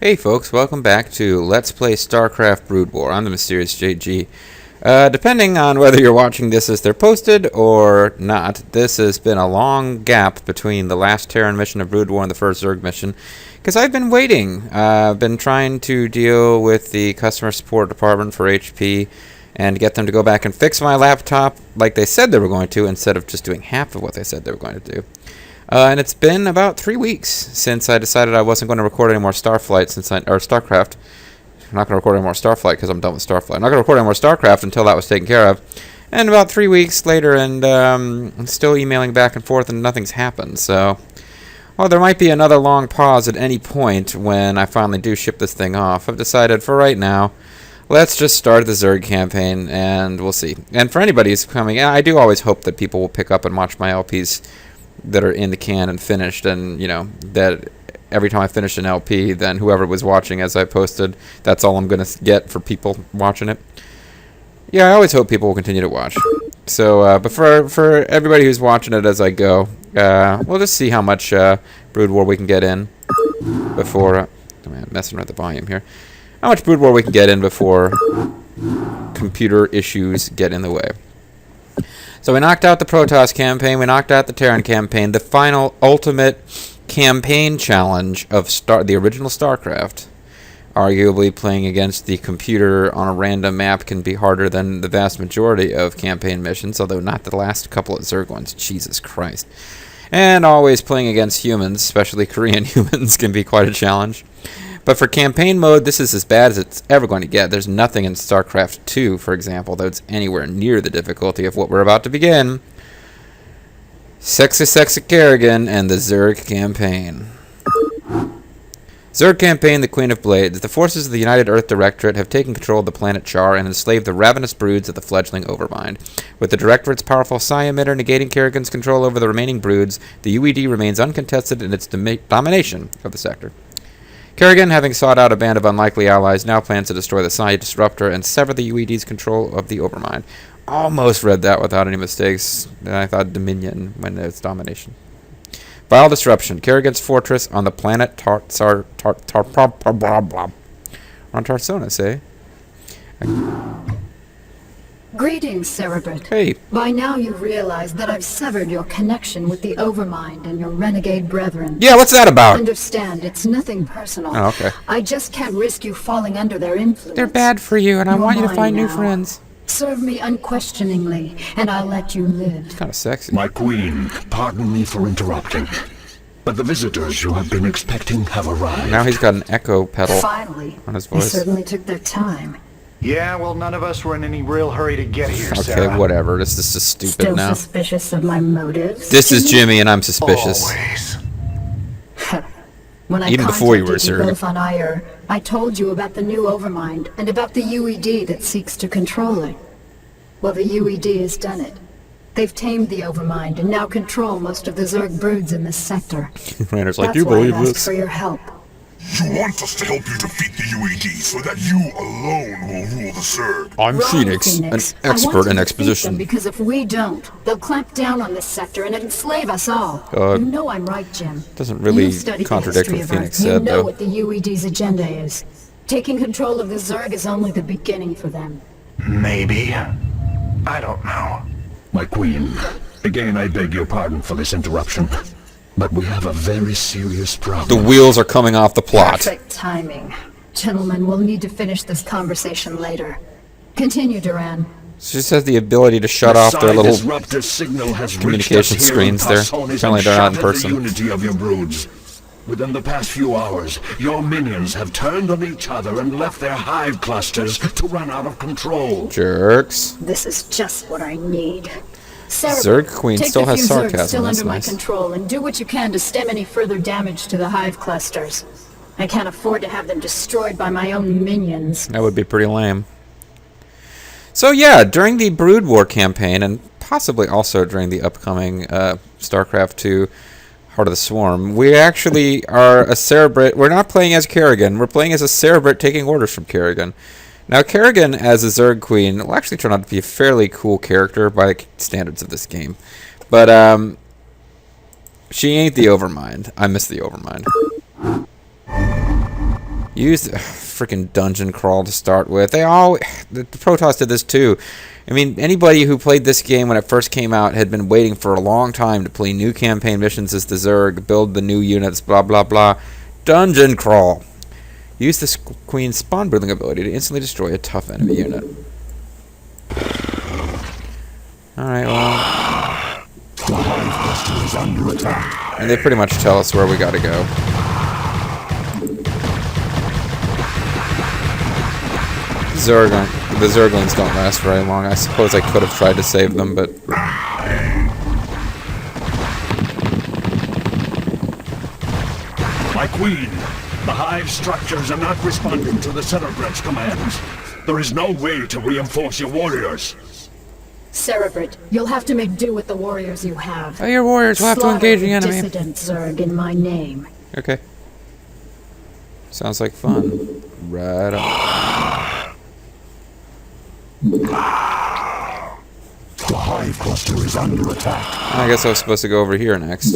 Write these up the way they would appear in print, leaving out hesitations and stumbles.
Hey folks, welcome back to Let's Play Starcraft Brood War. I'm the Mysterious JG. Depending on whether you're watching this as they're posted or not, this has been a long gap between the last Terran mission of Brood War and the first Zerg mission, because I've been waiting. I've been trying to deal with the customer support department for HP and get them to go back and fix my laptop like they said they were going to, instead of just doing half of what they said they were going to do. And it's been about 3 weeks since I decided I wasn't going to record any more Starflight or Starcraft. I'm not going to record any more Starflight because I'm done with Starflight. I'm not going to record any more Starcraft until that was taken care of. And about 3 weeks later, and I'm still emailing back and forth, and nothing's happened. So, well, there might be another long pause at any point when I finally do ship this thing off. I've decided for right now, let's just start the Zerg campaign, and we'll see. And for anybody who's coming, I do always hope that people will pick up and watch my LPs that are in the can and finished, and you know that every time I finish an LP, then whoever was watching as I posted, that's all I'm gonna get for people watching it. Yeah, I always hope people will continue to watch. So, but for everybody who's watching it as I go, we'll just see how much Brood War we can get in before. I'm messing with the volume here. How much Brood War we can get in before computer issues get in the way. So we knocked out the Protoss campaign, we knocked out the Terran campaign. The final ultimate campaign challenge of the original Starcraft. Arguably playing against the computer on a random map can be harder than the vast majority of campaign missions, although not the last couple of Zerg ones. Jesus Christ. And always playing against humans, especially Korean humans, can be quite a challenge. But for campaign mode, this is as bad as it's ever going to get. There's nothing in StarCraft 2, for example, that's anywhere near the difficulty of what we're about to begin. Sexy Kerrigan and the Zerg campaign. Zerg campaign, the Queen of Blades. The forces of the United Earth Directorate have taken control of the planet Char and enslaved the ravenous broods of the fledgling Overmind. With the Directorate's powerful psi emitter negating Kerrigan's control over the remaining broods, the UED remains uncontested in its domination of the sector. Kerrigan, having sought out a band of unlikely allies, now plans to destroy the Psi Disruptor and sever the UED's control of the Overmind. Almost read that without any mistakes. I thought Dominion when it's domination. Vile Disruption. Kerrigan's fortress on the planet Tarsonus, eh? Greetings, Cerebrit. Hey. By now you realize that I've severed your connection with the Overmind and your renegade brethren. Yeah, what's that about? Understand, it's nothing personal. Oh, okay. I just can't risk you falling under their influence. They're bad for you, and I want you to find new now. friends. Serve me unquestioningly, and I'll let you live. It's kind of sexy. My queen, pardon me for interrupting, but the visitors you have been expecting have arrived. Now he's got an echo pedal Finally. on his They voice. certainly took their time. Yeah, well, none of us were in any real hurry to get here, Okay, Sarah. whatever. This is just stupid Still now. suspicious of my motives? This is Jimmy, and I'm suspicious. Always. When I Even before you were contacted Zerg. both on Ire, I told you about the new Overmind and about the UED that seeks to control it. Well, the UED has done it. They've tamed the Overmind and now control most of the Zerg broods in this sector. Rander's like, That's you why believe I asked this? for your help. You want us to help you defeat the UED so that you alone will rule the Zerg. I'm Wrong, Phoenix, an I want expert to in defeat exposition. them because if we don't, they'll clamp down on this sector and enslave us all. You know I'm right, Jim. Doesn't really You've studied the contradict history what of Phoenix Earth. You said, know though. what the UED's agenda is. Taking control of the Zerg is only the beginning for them. Maybe. I don't know. My queen, again I beg your pardon for this interruption, but we have a very serious The problem. wheels are coming off the plot. Perfect timing. Gentlemen, we'll need to finish this conversation later. Continue, Duran. She just has the ability to shut off their Psi little disruptor signal has communication reached us here in screens there. Tarsonis Apparently and they're not in shattered person. The unity of your broods. Within the past few hours, your minions have turned on each other and left their hive clusters to run out of control. Jerks. This is just what I need. Sarah, Zerg Queen take still the has few Zergs sarcasm, still that's under nice. my control and do what you can to stem any further damage to the hive clusters. I can't afford to have them destroyed by my own minions. That would be pretty lame. So yeah, during the Brood War campaign, and possibly also during the upcoming StarCraft 2 Heart of the Swarm, we actually are a Cerebrit. We're not playing as Kerrigan. We're playing as a Cerebrit taking orders from Kerrigan. Now, Kerrigan as a Zerg Queen will actually turn out to be a fairly cool character by the standards of this game. But, she ain't the Overmind. I miss the Overmind. Use the freaking dungeon crawl to start with. They all... The Protoss did this too. I mean, anybody who played this game when it first came out had been waiting for a long time to play new campaign missions as the Zerg, build the new units, blah, blah, blah. Dungeon crawl. Use the Queen's spawn building ability to instantly destroy a tough enemy unit. Alright, well... The hive cluster is under attack. And they pretty much tell us where we gotta go. The Zerglings don't last very long. I suppose I could have tried to save them, but... My queen, the hive structures are not responding to the Cerebrate commands. There is no way to reinforce your warriors. Cerebrate, you'll have to make do with the warriors you have. Oh, your warriors will have to engage the enemy. Dissident Zerg in my name. Okay. Sounds like fun. Right on. The hive cluster is under attack. I guess I was supposed to go over here next.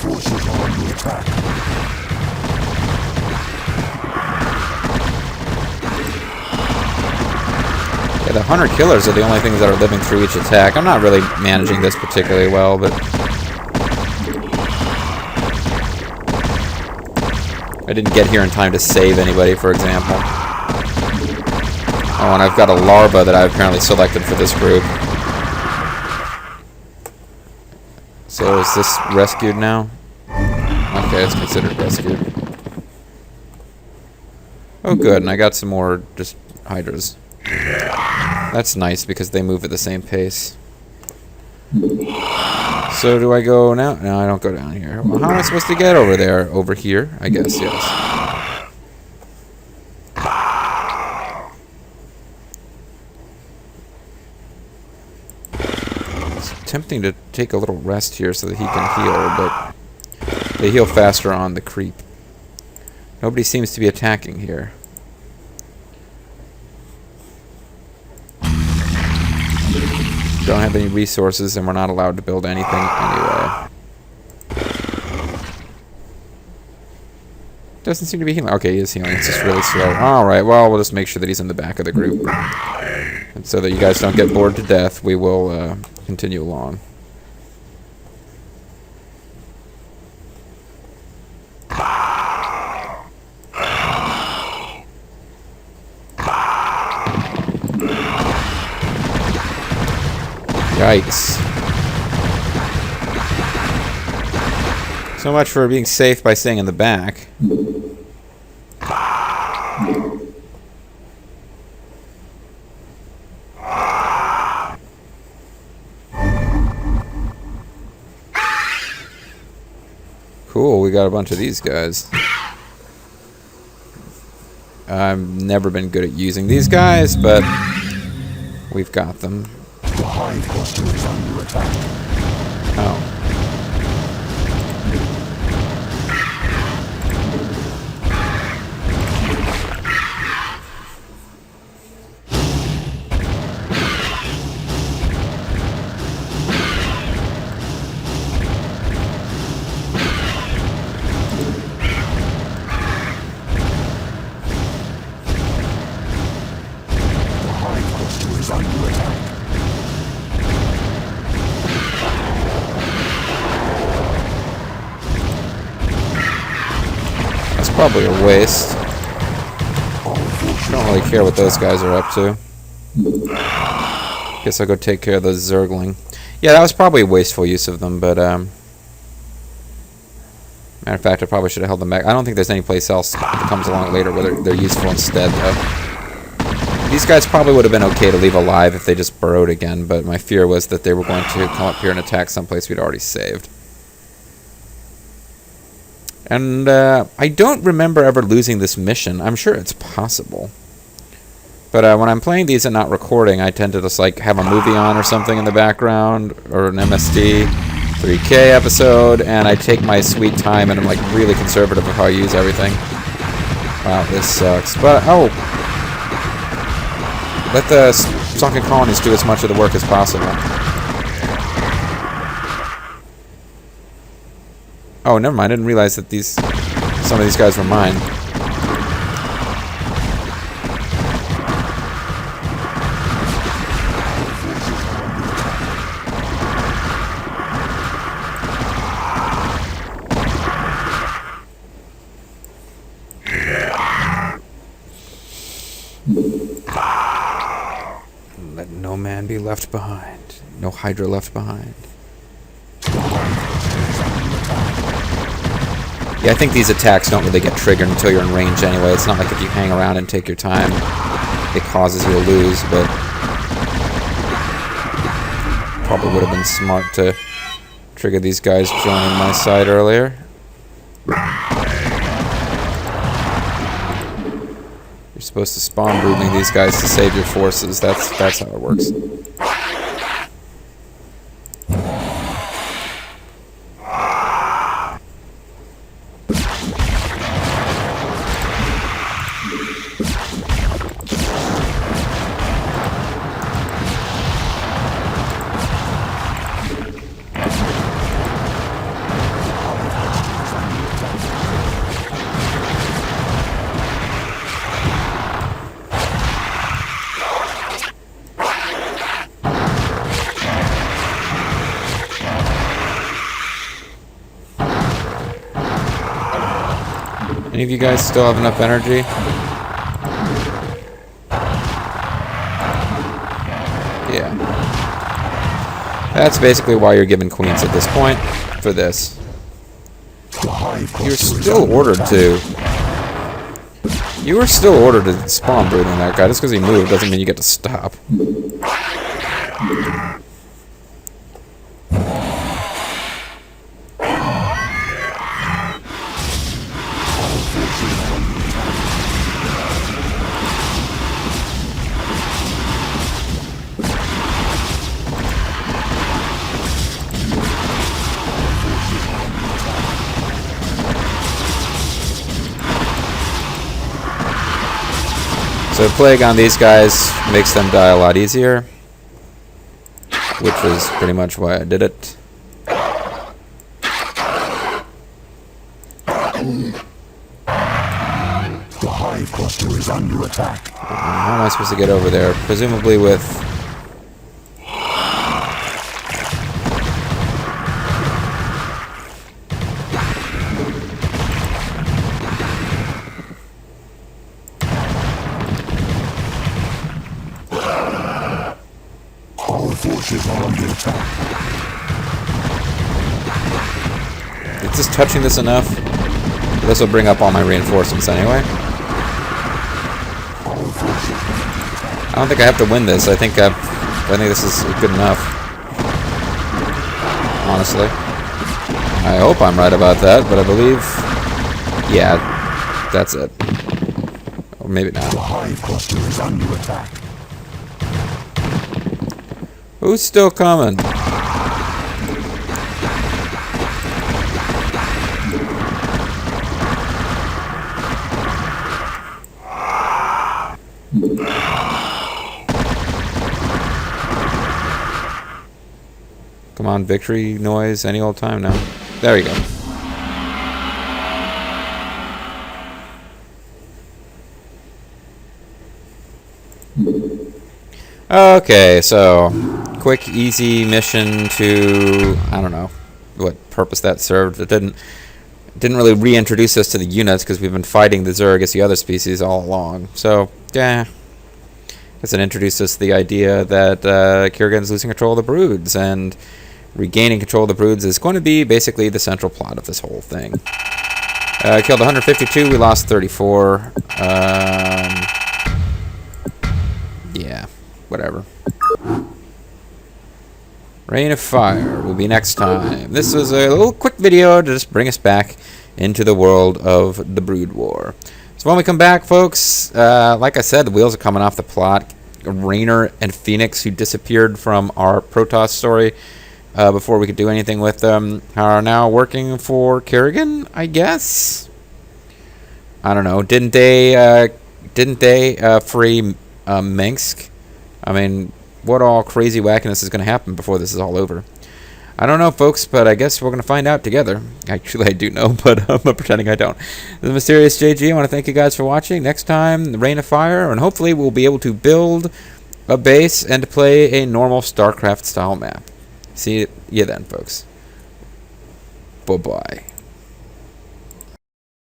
Forces are under attack. Yeah, the hunter killers are the only things that are living through each attack. I'm not really managing this particularly well, but... I didn't get here in time to save anybody, for example. Oh, and I've got a larva that I've apparently selected for this group. So is this rescued now? Okay, it's considered rescued. Oh good, and I got some more just hydras. That's nice because they move at the same pace. So do I go now? No, I don't go down here. Well, how am I supposed to get over there? Over here? I guess, yes. It's tempting to take a little rest here so that he can heal, but they heal faster on the creep. Nobody seems to be attacking here. Don't have any resources, and we're not allowed to build anything anyway. Doesn't seem to be healing. Okay, he is healing. It's just really slow. Alright, well, we'll just make sure that he's in the back of the group. And so that you guys don't get bored to death, we will continue along. Yikes. So much for being safe by staying in the back. Cool, we got a bunch of these guys. I've never been good at using these guys, but we've got them. The hive cluster is under attack. Oh. The hive cluster is under attack. Probably a waste. Don't really care what those guys are up to. Guess I'll go take care of the Zergling. Yeah, that was probably a wasteful use of them, but matter of fact, I probably should have held them back. I don't think there's any place else that comes along later where they're useful instead, though. These guys probably would have been okay to leave alive if they just burrowed again, but my fear was that they were going to come up here and attack someplace we'd already saved. And I don't remember ever losing this mission. I'm sure it's possible. But when I'm playing these and not recording, I tend to just like have a movie on or something in the background, or an MSD 3K episode, and I take my sweet time and I'm like really conservative of how I use everything. Wow, this sucks. But, oh! Let the sunken colonies do as much of the work as possible. Oh, never mind. I didn't realize that some of these guys were mine. Let no man be left behind. No Hydra left behind. Yeah, I think these attacks don't really get triggered until you're in range anyway. It's not like if you hang around and take your time, it causes you to lose, but probably would have been smart to trigger these guys joining my side earlier. You're supposed to spawn brooding these guys to save your forces. That's how it works. Any of you guys still have enough energy? Yeah. That's basically why you're given queens at this point, for this. You're still ordered to... You were still ordered to spawn brooding that guy. Just because he moved doesn't mean you get to stop. So Plague on these guys makes them die a lot easier, which was pretty much why I did it. The hive cluster is under attack. How am I supposed to get over there? Presumably with... Our forces are under attack. It's just touching this enough. This will bring up all my reinforcements anyway. I don't think I have to win this. I think this is good enough. Honestly. I hope I'm right about that, but I believe... Yeah, that's it. Or maybe not. The hive cluster is under attack. Who's still coming? Come on, victory noise any old time now. There we go. Okay, so quick, easy mission to, I don't know what purpose that served. It didn't really reintroduce us to the units because we've been fighting the Zerg as the other species all along. So, yeah. It introduced us to the idea that Kerrigan's losing control of the broods, and regaining control of the broods is going to be basically the central plot of this whole thing. Killed 152, we lost 34. Yeah, whatever. Rain of Fire will be next time. This was a little quick video to just bring us back into the world of the Brood War. So when we come back, folks, like I said, the wheels are coming off the plot. Raynor and Phoenix, who disappeared from our Protoss story before we could do anything with them, are now working for Kerrigan, I guess? I don't know. Didn't they free Minsk? I mean, what all crazy wackiness is going to happen before this is all over? I don't know, folks, but I guess we're going to find out together. Actually, I do know, but I'm pretending I don't. This is Mysterious JG. I want to thank you guys for watching. Next time, the Reign of Fire, and hopefully we'll be able to build a base and play a normal StarCraft-style map. See you then, folks. Bye-bye.